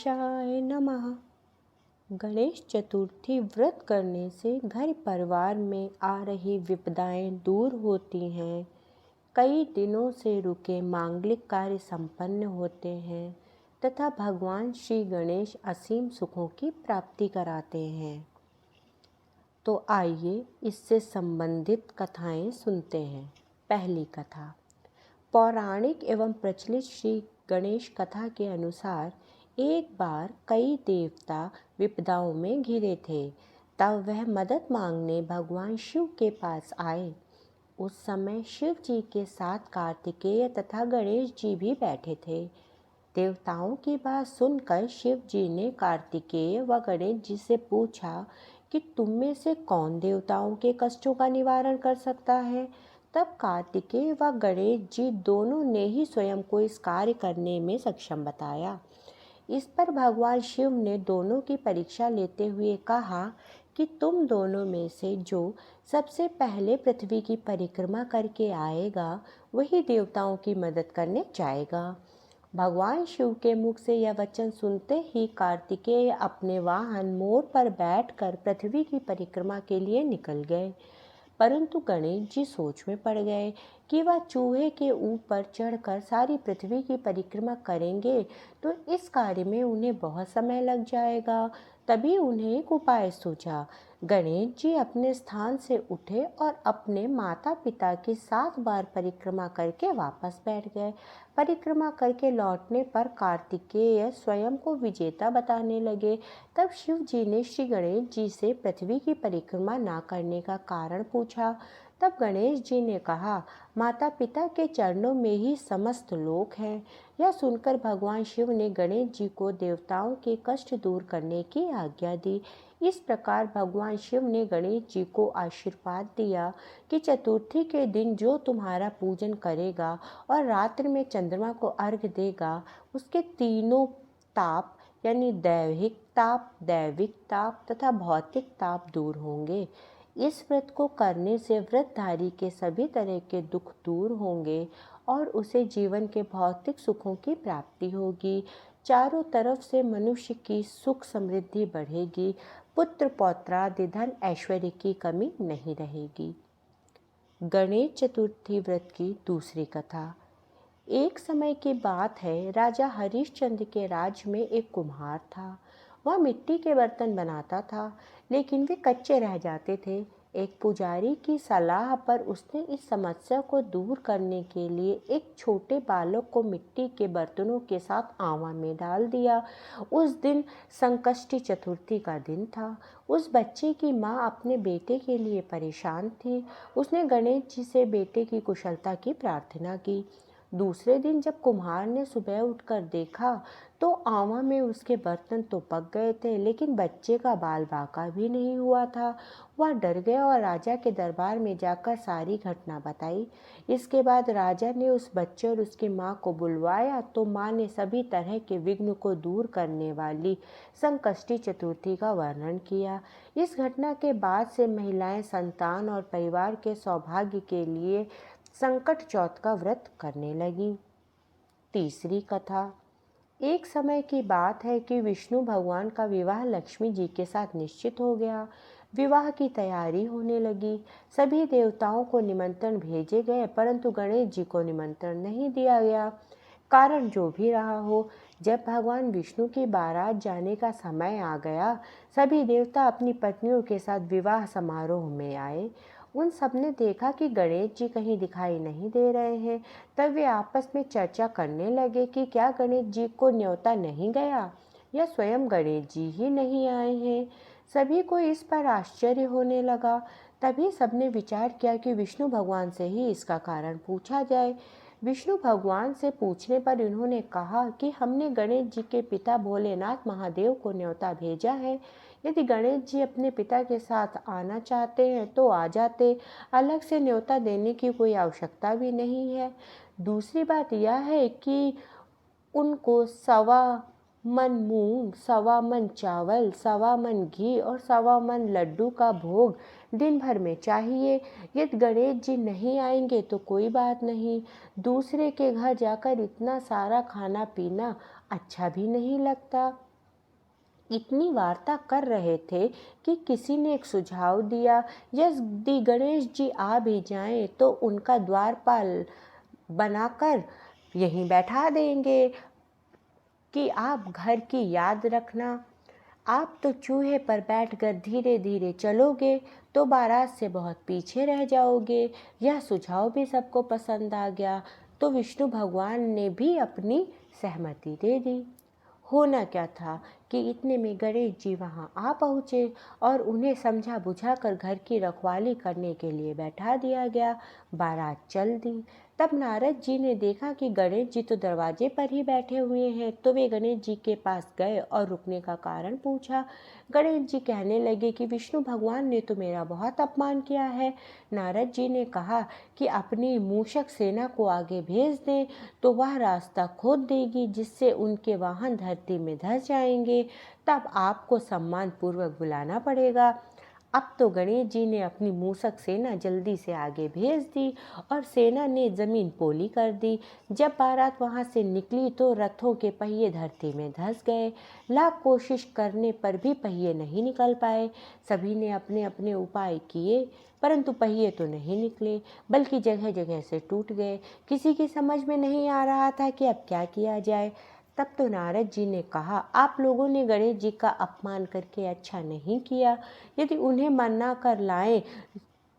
गणेशाय नमः। गणेश चतुर्थी व्रत करने से घर परिवार में आ रही विपदाएं दूर होती हैं। कई दिनों से रुके मांगलिक कार्य संपन्न होते हैं तथा भगवान श्री गणेश असीम सुखों की प्राप्ति कराते हैं। तो आइए इससे संबंधित कथाएं सुनते हैं। पहली कथा। पौराणिक एवं प्रचलित श्री गणेश कथा के अनुसार एक बार कई देवता विपदाओं में घिरे थे। तब वह मदद मांगने भगवान शिव के पास आए। उस समय शिव जी के साथ कार्तिकेय तथा गणेश जी भी बैठे थे। देवताओं की बात सुनकर शिव जी ने कार्तिकेय व गणेश जी से पूछा कि तुम में से कौन देवताओं के कष्टों का निवारण कर सकता है। तब कार्तिकेय व गणेश जी दोनों ने ही स्वयं को इस कार्य करने में सक्षम बताया। इस पर भगवान शिव ने दोनों की परीक्षा लेते हुए कहा कि तुम दोनों में से जो सबसे पहले पृथ्वी की परिक्रमा करके आएगा वही देवताओं की मदद करने जाएगा। भगवान शिव के मुख से यह वचन सुनते ही कार्तिकेय अपने वाहन मोर पर बैठकर पृथ्वी की परिक्रमा के लिए निकल गए। परंतु गणेश जी सोच में पड़ गए कि वह चूहे के ऊपर चढ़कर सारी पृथ्वी की परिक्रमा करेंगे तो इस कार्य में उन्हें बहुत समय लग जाएगा। तभी उन्हें एक उपाय सूझा। गणेश जी अपने स्थान से उठे और अपने माता पिता की 7 बार परिक्रमा करके वापस बैठ गए। परिक्रमा करके लौटने पर कार्तिकेय स्वयं को विजेता बताने लगे। तब शिव जी ने श्री गणेश जी से पृथ्वी की परिक्रमा ना करने का कारण पूछा। तब गणेश जी ने कहा, माता पिता के चरणों में ही समस्त लोक हैं। यह सुनकर भगवान शिव ने गणेश जी को देवताओं के कष्ट दूर करने की आज्ञा दी। इस प्रकार भगवान शिव ने गणेश जी को आशीर्वाद दिया कि चतुर्थी के दिन जो तुम्हारा पूजन करेगा और रात्रि में चंद्रमा को अर्घ्य देगा उसके तीनों ताप यानी दैविक ताप तथा भौतिक ताप दूर होंगे। इस व्रत को करने से व्रतधारी के सभी तरह के दुख दूर होंगे और उसे जीवन के भौतिक सुखों की प्राप्ति होगी। चारों तरफ से मनुष्य की सुख समृद्धि बढ़ेगी। पुत्र पौत्रादि धन ऐश्वर्य की कमी नहीं रहेगी। गणेश चतुर्थी व्रत की दूसरी कथा। एक समय की बात है, राजा हरिश्चंद्र के राज्य में एक कुम्हार था। वह मिट्टी के बर्तन बनाता था, लेकिन वे कच्चे रह जाते थे। एक पुजारी की सलाह पर उसने इस समस्या को दूर करने के लिए एक छोटे बालक को मिट्टी के बर्तनों के साथ आवा में डाल दिया। उस दिन संकष्टी चतुर्थी का दिन था। उस बच्चे की माँ अपने बेटे के लिए परेशान थी। उसने गणेश जी से बेटे की कुशलता की प्रार्थना की। दूसरे दिन जब कुम्हार ने सुबह उठकर देखा तो आवा में उसके बर्तन तो पक गए थे, लेकिन बच्चे का बाल बांका भी नहीं हुआ था। वह डर गया और राजा के दरबार में जाकर सारी घटना बताई। इसके बाद राजा ने उस बच्चे और उसकी माँ को बुलवाया तो माँ ने सभी तरह के विघ्न को दूर करने वाली संकष्टी चतुर्थी का वर्णन किया। इस घटना के बाद से महिलाएं संतान और परिवार के सौभाग्य के लिए संकट चौथ का व्रत करने लगी। तीसरी कथा। एक समय की बात है कि विष्णु भगवान का विवाह लक्ष्मी जी के साथ निश्चित हो गया। विवाह की तैयारी होने लगी। सभी देवताओं को निमंत्रण भेजे गए, परंतु गणेश जी को निमंत्रण नहीं दिया गया। कारण जो भी रहा हो, जब भगवान विष्णु की बारात जाने का समय आ गया, सभी देवता अपनी पत्नियों के साथ विवाह समारोह में आए। उन सब ने देखा कि गणेश जी कहीं दिखाई नहीं दे रहे हैं। तब वे आपस में चर्चा करने लगे कि क्या गणेश जी को न्योता नहीं गया या स्वयं गणेश जी ही नहीं आए हैं। सभी को इस पर आश्चर्य होने लगा। तभी सबने विचार किया कि विष्णु भगवान से ही इसका कारण पूछा जाए। विष्णु भगवान से पूछने पर इन्होंने कहा कि हमने गणेश जी के पिता भोलेनाथ महादेव को न्योता भेजा है। यदि गणेश जी अपने पिता के साथ आना चाहते हैं तो आ जाते, अलग से न्योता देने की कोई आवश्यकता भी नहीं है। दूसरी बात यह है कि उनको 1.25 मन मूंग, 1.25 मन चावल, 1.25 मन घी और 1.25 मन लड्डू का भोग दिन भर में चाहिए। यदि गणेश जी नहीं आएंगे तो कोई बात नहीं, दूसरे के घर जाकर इतना सारा खाना पीना अच्छा भी नहीं लगता। इतनी वार्ता कर रहे थे कि किसी ने एक सुझाव दिया, यदि गणेश जी आ भी जाएं तो उनका द्वारपाल बनाकर यहीं बैठा देंगे कि आप घर की याद रखना। आप तो चूहे पर बैठकर धीरे धीरे चलोगे तो बारात से बहुत पीछे रह जाओगे। यह सुझाव भी सबको पसंद आ गया, तो विष्णु भगवान ने भी अपनी सहमति दे दी। होना क्या था कि इतने में गणेश जी वहां आ पहुँचे और उन्हें समझा बुझा कर घर की रखवाली करने के लिए बैठा दिया गया। बारात चल दी। तब नारद जी ने देखा कि गणेश जी तो दरवाजे पर ही बैठे हुए हैं, तो वे गणेश जी के पास गए और रुकने का कारण पूछा। गणेश जी कहने लगे कि विष्णु भगवान ने तो मेरा बहुत अपमान किया है। नारद जी ने कहा कि अपनी मूषक सेना को आगे भेज दें तो वह रास्ता खोद देगी, जिससे उनके वाहन धरती में धंस जाएंगे। तब आपको सम्मान पूर्वक बुलाना पड़ेगा। अब तो गणेश जी ने अपनी मूषक सेना जल्दी से आगे भेज दी और सेना ने जमीन पोली कर दी। जब बारात वहां से निकली तो रथों के पहिए धरती में धंस गए। लाख कोशिश करने पर भी पहिए नहीं निकल पाए। सभी ने अपने अपने उपाय किए, परंतु पहिए तो नहीं निकले, बल्कि जगह जगह से टूट गए। किसी की समझ में नहीं आ रहा था कि अब क्या किया जाए। तब तो नारद जी ने कहा, आप लोगों ने गणेश जी का अपमान करके अच्छा नहीं किया। यदि उन्हें मना कर लाएं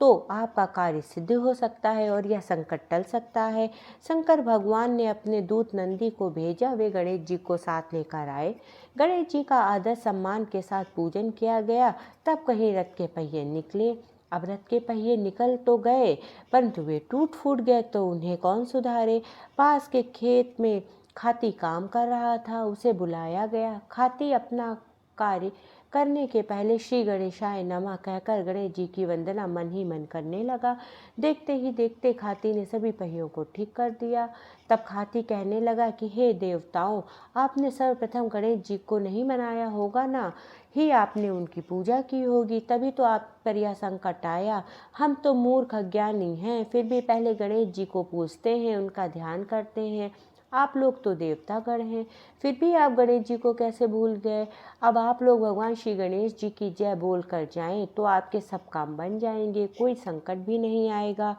तो आपका कार्य सिद्ध हो सकता है और यह संकट टल सकता है। शंकर भगवान ने अपने दूत नंदी को भेजा। वे गणेश जी को साथ लेकर आए। गणेश जी का आदर सम्मान के साथ पूजन किया गया। तब कहीं रथ के पहिए निकले। अब रथ के पहिए निकल तो गए, परंतु वे टूट फूट गए तो उन्हें कौन सुधारे। पास के खेत में खाती काम कर रहा था, उसे बुलाया गया। खाती अपना कार्य करने के पहले श्री गणेशाय नमः कहकर गणेश जी की वंदना मन ही मन करने लगा। देखते ही देखते खाती ने सभी पहियों को ठीक कर दिया। तब खाती कहने लगा कि हे देवताओं, आपने सर्वप्रथम गणेश जी को नहीं मनाया होगा ना, ही आपने उनकी पूजा की होगी, तभी तो आप पर यह संकट आया। हम तो मूर्ख अज्ञानी हैं, फिर भी पहले गणेश जी को पूजते हैं, उनका ध्यान करते हैं। आप लोग तो देवतागण हैं, फिर भी आप गणेश जी को कैसे भूल गए। अब आप लोग भगवान श्री गणेश जी की जय बोल कर जाएं तो आपके सब काम बन जाएंगे, कोई संकट भी नहीं आएगा।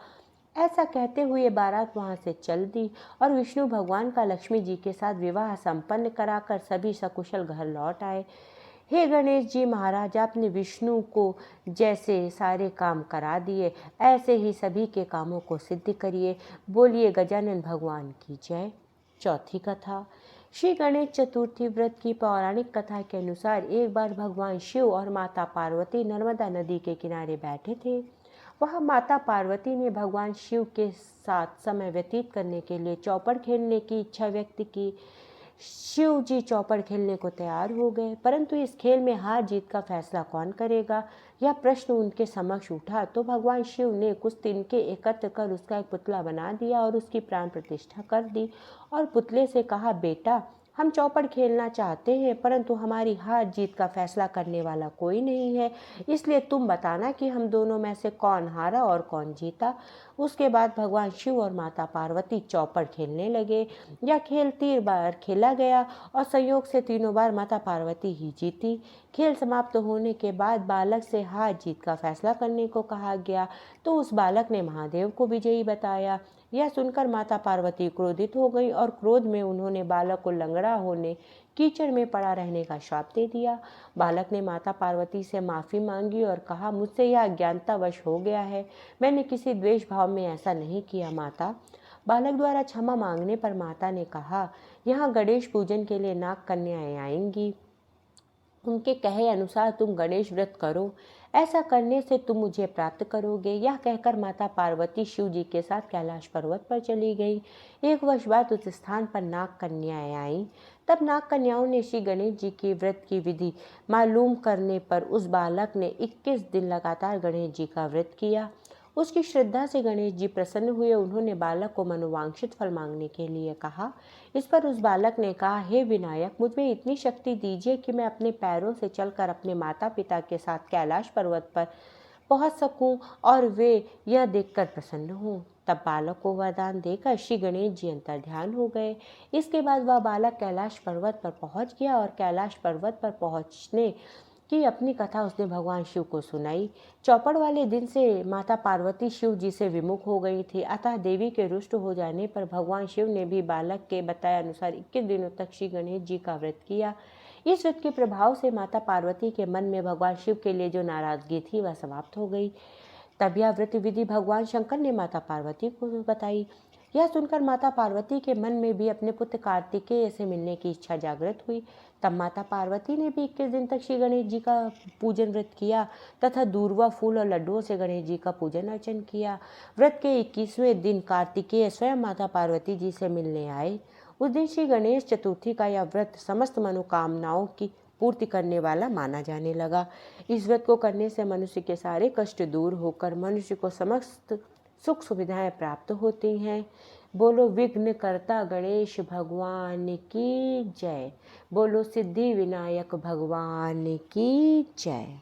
ऐसा कहते हुए बारात वहां से चल दी और विष्णु भगवान का लक्ष्मी जी के साथ विवाह संपन्न कराकर सभी सकुशल घर लौट आए। हे गणेश जी महाराज, आपने विष्णु को जैसे सारे काम करा दिए, ऐसे ही सभी के कामों को सिद्ध करिए। बोलिए गजानन भगवान की जय। चौथी कथा। श्री गणेश चतुर्थी व्रत की पौराणिक कथा के अनुसार एक बार भगवान शिव और माता पार्वती नर्मदा नदी के किनारे बैठे थे। वहां माता पार्वती ने भगवान शिव के साथ समय व्यतीत करने के लिए चौपड़ खेलने की इच्छा व्यक्त की। शिव जी चौपड़ खेलने को तैयार हो गए, परंतु इस खेल में हार जीत का फैसला कौन करेगा, यह प्रश्न उनके समक्ष उठा। तो भगवान शिव ने कुछ तिनके एकत्र कर उसका एक पुतला बना दिया और उसकी प्राण प्रतिष्ठा कर दी और पुतले से कहा, बेटा, हम चौपड़ खेलना चाहते हैं, परंतु हमारी हार जीत का फैसला करने वाला कोई नहीं है, इसलिए तुम बताना कि हम दोनों में से कौन हारा और कौन जीता। उसके बाद भगवान शिव और माता पार्वती चौपड़ खेलने लगे। यह खेल 3 बार खेला गया और संयोग से तीनों बार माता पार्वती ही जीती। खेल समाप्त होने के बाद बालक से हार जीत का फैसला करने को कहा गया, तो उस बालक ने महादेव को विजयी बताया। यह सुनकर माता पार्वती क्रोधित हो गई और क्रोध में उन्होंने बालक को लंगड़ा होने, कीचड़ में पड़ा रहने का श्राप दे दिया। बालक ने माता पार्वती से माफ़ी मांगी और कहा, मुझसे यह अज्ञानतावश हो गया है, मैंने किसी द्वेष भाव में ऐसा नहीं किया माता। बालक द्वारा क्षमा मांगने पर माता ने कहा, यहाँ गणेश पूजन के लिए नाग कन्याएं आएंगी, उनके कहे अनुसार तुम गणेश व्रत करो, ऐसा करने से तुम मुझे प्राप्त करोगे। यह कहकर माता पार्वती शिव जी के साथ कैलाश पर्वत पर चली गई। 1 वर्ष बाद उस स्थान पर नाग कन्याएं आईं। तब नाग कन्याओं ने श्री गणेश जी की व्रत की विधि मालूम करने पर उस बालक ने 21 दिन लगातार गणेश जी का व्रत किया। उसकी श्रद्धा से गणेश जी प्रसन्न हुए। उन्होंने बालक को मनोवांछित फल मांगने के लिए कहा। इस पर उस बालक ने कहा, हे विनायक, मुझ में इतनी शक्ति दीजिए कि मैं अपने पैरों से चलकर अपने माता पिता के साथ कैलाश पर्वत पर पहुंच सकूं और वे यह देखकर प्रसन्न हों। तब बालक को वरदान देकर श्री गणेश जी अंतर्ध्यान हो गए। इसके बाद वह बालक कैलाश पर्वत पर पहुंच गया और कैलाश पर्वत पर पहुंचने की अपनी कथा उसने भगवान शिव को सुनाई। चौपड़ वाले दिन से माता पार्वती शिव जी से विमुख हो गई थी, अतः देवी के रुष्ट हो जाने पर भगवान शिव ने भी बालक के बताए अनुसार 21 दिनों तक श्री गणेश जी का व्रत किया। इस व्रत के प्रभाव से माता पार्वती के मन में भगवान शिव के लिए जो नाराजगी थी वह समाप्त हो गई। तब यह व्रत विधि भगवान शंकर ने माता पार्वती को बताई। यह सुनकर माता पार्वती के मन में भी अपने पुत्र कार्तिकेय से मिलने की इच्छा जागृत हुई। तब माता पार्वती ने भी 21 दिन तक श्री गणेश जी का पूजन व्रत किया तथा दूर्वा फूल और लड्डुओं से गणेश जी का पूजन अर्चन किया। व्रत के 21वें दिन कार्तिकेय स्वयं माता पार्वती जी से मिलने आए। उस दिन श्री गणेश चतुर्थी का यह व्रत समस्त मनोकामनाओं की पूर्ति करने वाला माना जाने लगा। इस व्रत को करने से मनुष्य के सारे कष्ट दूर होकर मनुष्य को समस्त सुख सुविधाएं प्राप्त होती हैं। बोलो विघ्नकर्ता गणेश भगवान की जय। बोलो सिद्धि विनायक भगवान की जय।